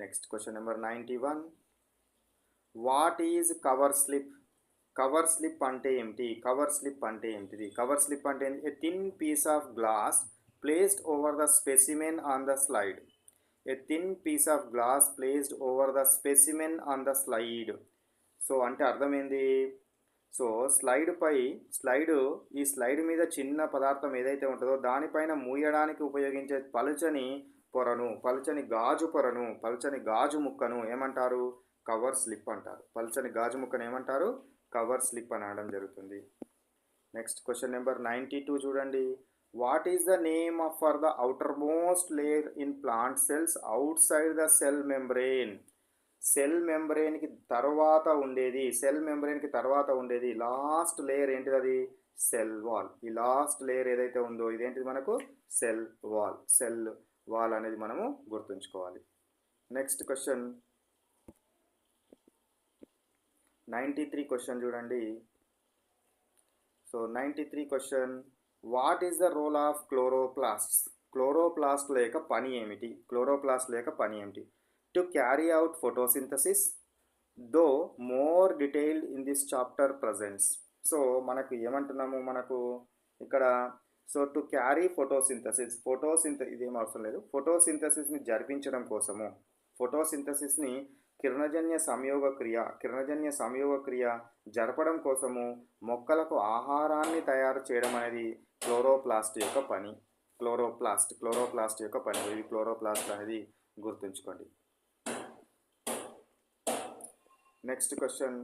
Next question number 91. What is cover slip? Cover slip అంటే ఏమిటి? Cover slip అంటే ఏంటిది? కవర్ స్లిప్ అంటే a thin piece of glass placed over the specimen on the slide. A thin piece of glass placed over the specimen on the slide. So అంటే అర్థమైంది. So ఈ slide మీద చిన్న పదార్థం ఏదైతే ఉంటుందో దానిపైన మూయడానికి ఉపయోగించే పలుచని గాజు ముక్కను ఏమంటారు? కవర్ స్లిప్ అంటారు. పలుచని గాజు ముక్కను ఏమంటారు? కవర్ స్లిప్ అని అనడం జరుగుతుంది. నెక్స్ట్ క్వశ్చన్ నెంబర్ 92 చూడండి. What is the name for the outermost layer in plant cells outside the cell membrane? Cell మెంబ్రెయిన్కి తర్వాత ఉండేది లాస్ట్ లేయర్ ఏంటిది? అది సెల్ వాల్. ఈ లాస్ట్ లేయర్ ఏదైతే ఉందో ఇదేంటిది మనకు? సెల్ వాల్ అనేది మనము గుర్తుంచుకోవాలి. నెక్స్ట్ క్వశ్చన్ 93 క్వశ్చన్ చూడండి. So 93 question. What is the role of chloroplasts? Chloroplast లేక పని ఏమిటి? To carry out photosynthesis, though more detailed in this chapter presents. So మనకు ఏమంటున్నాము మనకు ఇక్కడ? సో టు క్యారీ ఇదేం అవసరం లేదు. ఫోటోసింథసిస్ని జరిపించడం కోసము, ఫోటోసింథసిస్ని కిరణజన్య సంయోగ క్రియ జరపడం కోసము మొక్కలకు ఆహారాన్ని తయారు చేయడం అనేది క్లోరోప్లాస్ట్ యొక్క పని. ఇది క్లోరోప్లాస్ట్ అనేది గుర్తుంచుకోండి. Next question